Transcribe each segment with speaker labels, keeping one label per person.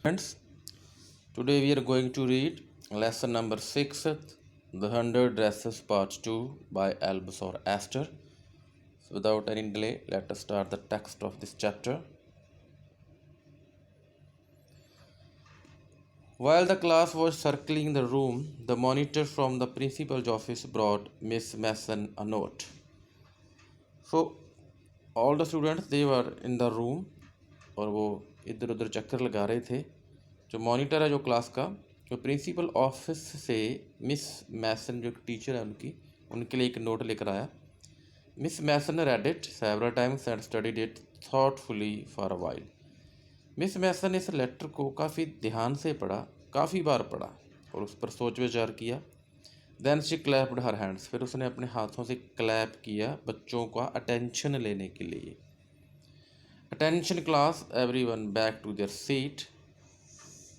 Speaker 1: Friends, today we are going to read lesson number 6, The Hundred Dresses Part 2 by Albus or Astor. So without any delay, let us start the text of this chapter. While the class was circling the room, the monitor from the principal's office brought Miss Mason a note. So all the students they were in the room और वो इधर उधर चक्कर लगा रहे थे. जो monitor है जो क्लास का, जो प्रिंसिपल ऑफिस से मिस मैसन जो टीचर है उनके लिए एक नोट लेकर आया. Miss Mason read it several times and studied it thoughtfully for a while. Miss Mason ने इस लेटर को काफ़ी ध्यान से पढ़ा, काफ़ी बार पढ़ा और उस पर सोच विचार किया. Then she clapped her hands. फिर उसने अपने हाथों से क्लैप किया बच्चों का अटेंशन लेने के लिए. Attention class, everyone back to their seat.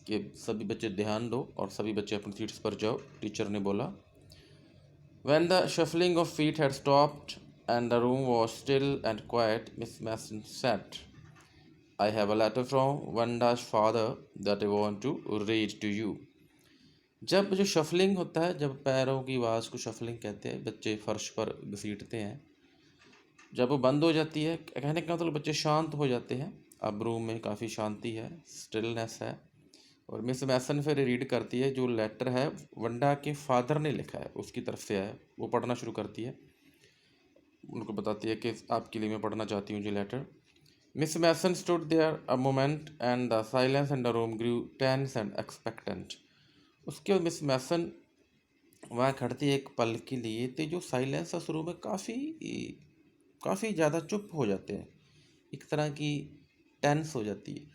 Speaker 1: कि सभी बच्चे ध्यान दो और सभी बच्चे अपनी सीट्स पर जाओ, टीचर ने बोला. When the shuffling of feet had stopped and the room was still and quiet, Miss Mason said, I have a letter from Vanda's father that I want to read to you. जब जो shuffling होता है, जब पैरों की आवाज़ को shuffling कहते हैं, बच्चे फर्श पर घसीटते हैं, जब वो बंद हो जाती है, कहने का मतलब बच्चे शांत हो जाते हैं. अब रूम में काफ़ी शांति है, स्टिलनेस है. और मिस मैसन फिर रीड करती है जो लेटर है वंडा के फादर ने लिखा है, उसकी तरफ से है. वो पढ़ना शुरू करती है, उनको बताती है कि आपके लिए मैं पढ़ना चाहती हूँ ये letter. Miss Mason stood there a moment and the silence in the room grew tense and expectant. उसके बाद मिस मैसन वहाँ खड़ती है एक पल के लिए, तो जो साइलेंस है उस रूम में काफ़ी ज़्यादा चुप हो जाते हैं, एक तरह की टेंस हो जाती है,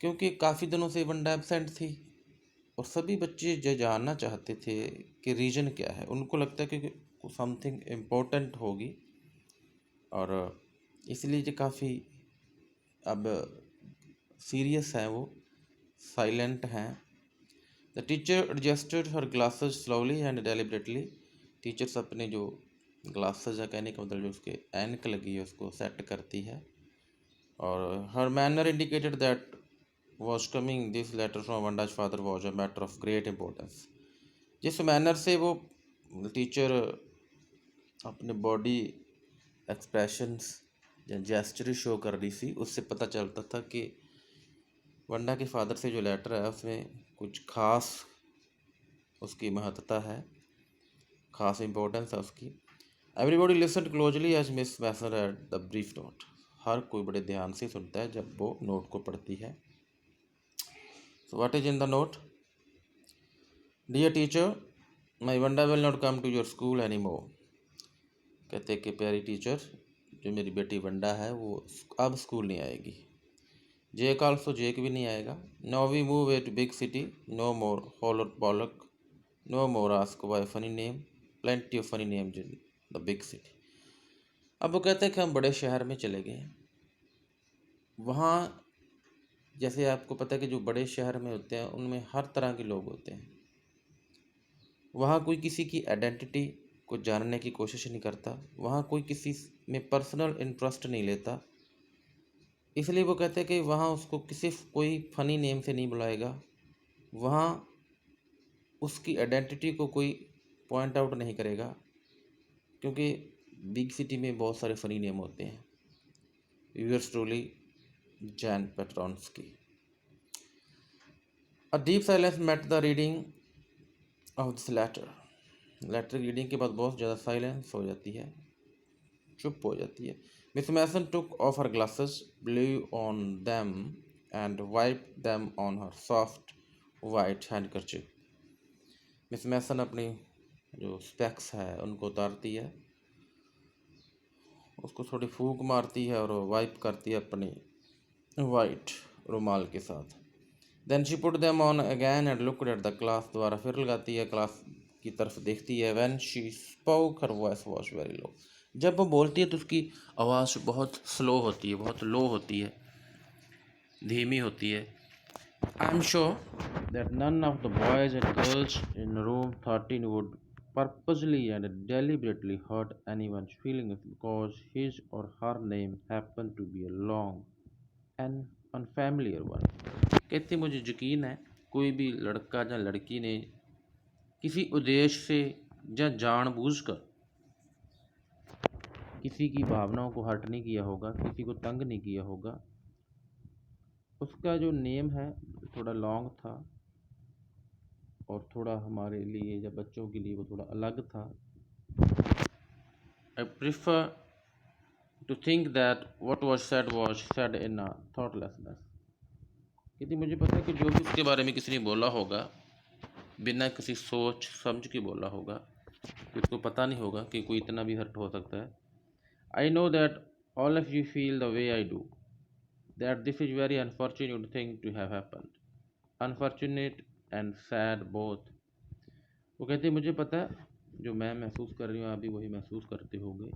Speaker 1: क्योंकि काफ़ी दिनों से वनडा एबसेंट थी और सभी बच्चे ये जानना चाहते थे कि रीज़न क्या है. उनको लगता है कि समथिंग इम्पोर्टेंट होगी और इसलिए ये काफ़ी अब सीरियस हैं, वो साइलेंट हैं. The teacher adjusted her glasses slowly and deliberately. Teachers अपने जो ग्लासेस है, कहने का मतलब जो उसके एनक लगी है उसको सेट करती है. और हर manner indicated that was coming this letter from Vanda's father was a matter of great importance. जिस मैनर से वो टीचर अपने बॉडी एक्सप्रेशंस या जेस्चर शो कर रही थी, उससे पता चलता था कि वंडा के फादर से जो लेटर है उसमें कुछ खास उसकी महत्ता है, खास इम्पोर्टेंस है उसकी. Everybody listen closely as miss Mason read the brief note. हर कोई बड़े ध्यान से सुनता है जब वो नोट को पढ़ती है. So what is in the note? Dear teacher, my Vanda will not come to your school anymore. कहते कि प्यारी टीचर, जो मेरी बेटी वंडा है वो अब स्कूल नहीं आएगी. जेक आल्सो, जेक भी नहीं आएगा. Now we move a to big city, no more holler Polack, no more ask why funny name, plenty of funny names in the big city. अब वो कहते हैं कि हम बड़े शहर में चले गए हैं. वहाँ जैसे आपको पता है कि जो बड़े शहर में होते हैं उनमें हर तरह के लोग होते हैं. वहाँ कोई किसी की आइडेंटिटी को जानने की कोशिश नहीं करता, वहाँ कोई किसी में पर्सनल इंटरेस्ट नहीं लेता. इसलिए वो कहते हैं कि वहाँ उसको किसी कोई फ़नी नेम से नहीं बुलाएगा, वहाँ उसकी आइडेंटिटी को कोई पॉइंट आउट नहीं करेगा, क्योंकि बिग सिटी में बहुत सारे फ़नी नेम होते हैं. Yours truly, Jan Petronski. A deep silence met the reading of this letter. Letter reading के बाद बहुत ज़्यादा साइलेंस हो जाती है, चुप हो जाती है. Miss Mason took off her glasses, blew on them and wipe them on her soft white handkerchief. Miss Mason अपनी जो स्पेक्स है उनको उतारती है, उसको थोड़ी फूंक मारती है और वाइप करती है अपनी वाइट रुमाल के साथ. Then she put them on again and looked at the class. दोबारा फिर लगाती है, क्लास की तरफ देखती है. When she spoke her voice was very low. जब वो बोलती है तो उसकी आवाज़ बहुत स्लो होती है, बहुत लो होती है, धीमी होती है. I am sure that none of the boys and girls in room 13 would purposely and deliberately hurt anyone's feelings because his or her name happened to be a long N unfamiliar one. कहते मुझे यकीन है कोई भी लड़का या लड़की ने किसी उद्देश्य से या जानबूझकर किसी की भावनाओं को हर्ट नहीं किया होगा, किसी को तंग नहीं किया होगा। उसका जो नेम है थोड़ा लॉन्ग था और थोड़ा हमारे लिए या बच्चों के लिए वो थोड़ा अलग था। I prefer to think that what was said in a thoughtlessness। क्योंकि मुझे पता है कि जो भी उसके बारे में किसी ने बोला होगा बिना किसी सोच समझ के बोला होगा, कि उसको पता नहीं होगा कि कोई इतना भी हर्ट हो सकता है। I know that all of you feel the way I do, that this is very unfortunate thing to have happened, unfortunate and sad both. वो कहते मुझे पता है जो मैं महसूस कर रही हूँ आप भी वही महसूस करते होंगे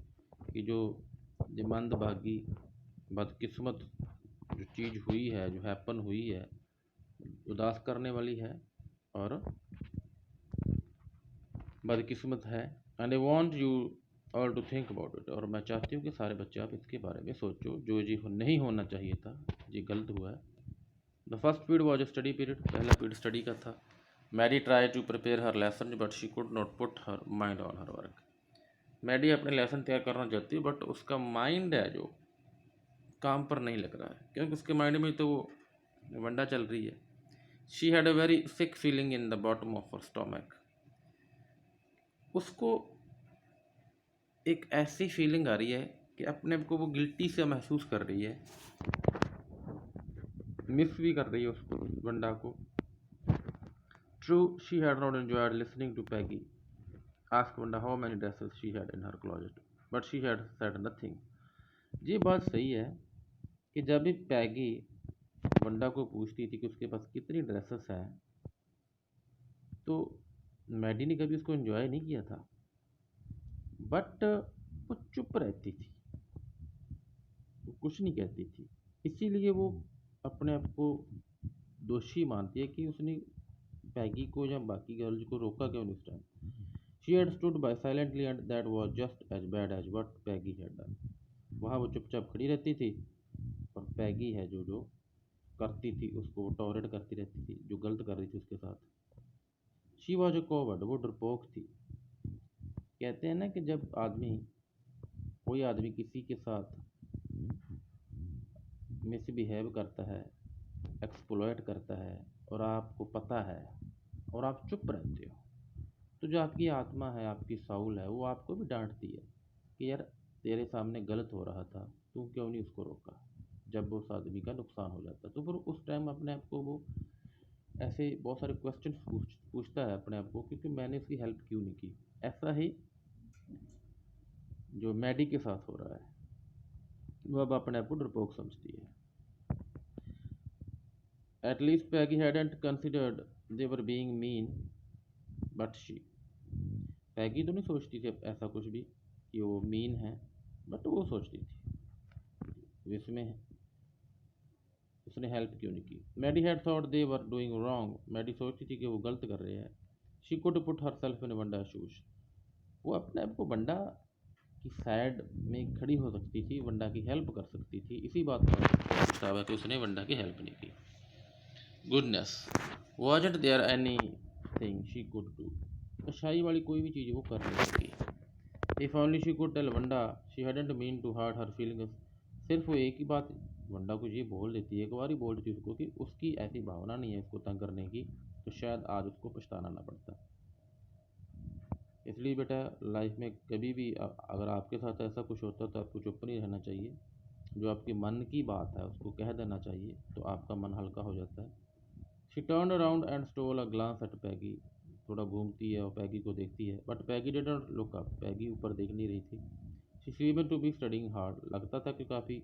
Speaker 1: कि जो मंदभागी बदकिस्मत जो चीज़ हुई है, जो हैपन हुई है, उदास करने वाली है और बदकिस्मत है। And I want you all to think about it. और मैं चाहती हूँ कि सारे बच्चे आप इसके बारे में सोचो, जो ये नहीं होना चाहिए था, ये गलत हुआ है। The first period was a study period. पहला पीरियड स्टडी का था। Maddie try to prepare her lesson but she could not put her mind on her work. Maddie अपने लेसन तैयार करना चाहती है बट उसका माइंड है जो काम पर नहीं लग रहा है, क्योंकि उसके माइंड में तो वंडा चल रही है। She had a very sick feeling in the bottom of her stomach. उसको एक ऐसी फीलिंग आ रही है कि अपने आप को वो गिल्टी से महसूस कर रही है, मिस भी कर रही है उसको, वंडा को। True, she had not enjoyed listening to Peggy ask Wanda how many dresses she had in her closet but she had said nothing. ये बात सही है कि जब भी पैगी वंडा को पूछती थी कि उसके पास कितनी ड्रेसेस हैं, तो मैडी ने कभी उसको एंजॉय नहीं किया था, बट वो चुप रहती थी, वो कुछ नहीं कहती थी। इसीलिए वो अपने आप को दोषी मानती है कि उसने पैगी को या बाकी गर्ल्स को रोका क्यों नहीं उस time. She had stood by silently and that was just as bad as what Peggy had done. वहाँ वो चुपचाप खड़ी रहती थी और पैगी है जो जो करती थी उसको टॉलरेट करती रहती थी, जो गलत कर रही थी उसके साथ। शी वॉज अ कॉवर्ड, वो डरपोक थी। कहते हैं ना कि जब कोई आदमी किसी के साथ मिसबिहेव करता है, एक्सप्लॉयट करता है और आपको पता है और आप चुप रहते हो, तो जो आपकी आत्मा है, आपकी साउल है, वो आपको भी डांटती है कि यार तेरे सामने गलत हो रहा था, तू क्यों नहीं उसको रोका। जब उस आदमी का नुकसान हो जाता तो फिर उस टाइम अपने आप को वो ऐसे बहुत सारे क्वेश्चन पूछता है अपने आप को, क्योंकि मैंने इसकी हेल्प क्यों नहीं की। ऐसा ही जो मैडी के साथ हो रहा है, वो अब अपने आप को डरपोक समझती है। At least Peggy hadn't considered they were being mean but she. Peggy तो नहीं सोचती थी ऐसा कुछ भी कि वो मीन है, बट वो सोचती थी इसमें उसने हेल्प क्यों नहीं की। Maddie had thought they were doing wrong. Maddie सोचती थी कि वो गलत कर रहे हैं। She could put herself in Wanda shoes. वो अपने आप को वंडा की साइड में खड़ी हो सकती थी, वंडा की हेल्प कर सकती थी। इसी बात का पछतावा है कि उसने वंडा की हेल्प नहीं की। Goodness, wasn't there anything she could do। अच्छाई वाली कोई भी चीज़ वो कर नहीं सकी। If only she could tell Wanda she hadn't mean to hurt her feelings. सिर्फ वो एक ही बात वंडा को ये बोल देती है, एक बार ही बोल देती है उसको कि उसकी ऐसी भावना नहीं है उसको तंग करने की, तो शायद आज उसको पछताना ना पड़ता। इसलिए बेटा लाइफ में कभी भी अगर आपके साथ ऐसा कुछ होता है तो आपको चुप नहीं रहना चाहिए। जो आपके मन की बात है उसको कह देना चाहिए, तो आपका मन हल्का हो जाता है। She turn around and stole a glance at Peggy. थोड़ा घूमती है और पैगी को देखती है, but Peggy didn't look up. Peggy ऊपर देख नहीं रही थी। She seemed to be studying hard. लगता था कि काफ़ी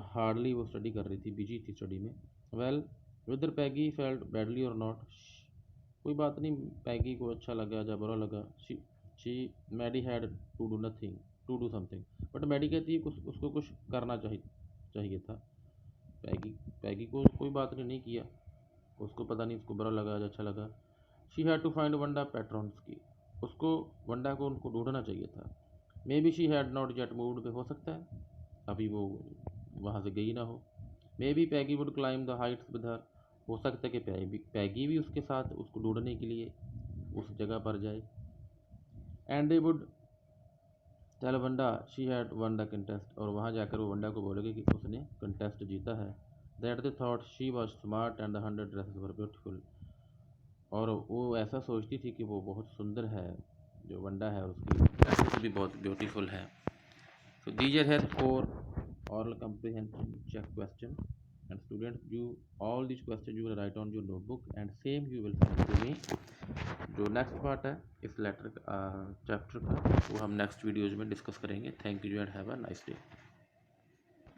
Speaker 1: हार्डली वो स्टडी कर रही थी, बिजी थी स्टडी में। वेल वेदर पैगी फेल्ट बैडली और नॉट, कोई बात नहीं, पैगी को अच्छा लगा या बुरा लगा। She Maddie had to do nothing to do something. But Maddie कहती है उसको कुछ करना चाहिए था। पैगी पैगी को कोई बात नहीं किया, उसको पता नहीं उसको बुरा लगा या अच्छा लगा। She had to find वंडा patrons की। उसको वंडा को उनको ढूंढना चाहिए था। May be she had not jet moved पे, हो सकता है अभी वो वहाँ से गई ना हो। May be Peggy would climb the Heights with her, हो सकता है कि पैगी भी उसके साथ उसको ढूंढने के लिए उस जगह पर जाए। And they would tell Wanda she had won the contest, और वहाँ जाकर वो वंडा को बोलेगी कि उसने कंटेस्ट जीता है। That they thought she was smart and the 100 dresses were beautiful, और वो ऐसा सोचती थी कि वो बहुत सुंदर है, जो वंडा है उसकी ड्रेसेस भी बहुत ब्यूटीफुल है। So these are her 4 oral comprehension check question, and students, you all these questions you will write on your notebook and same you will send to me। जो नेक्स्ट पार्ट है इस letter chapter का वो हम next videos में discuss करेंगे। Thank you and have a nice day.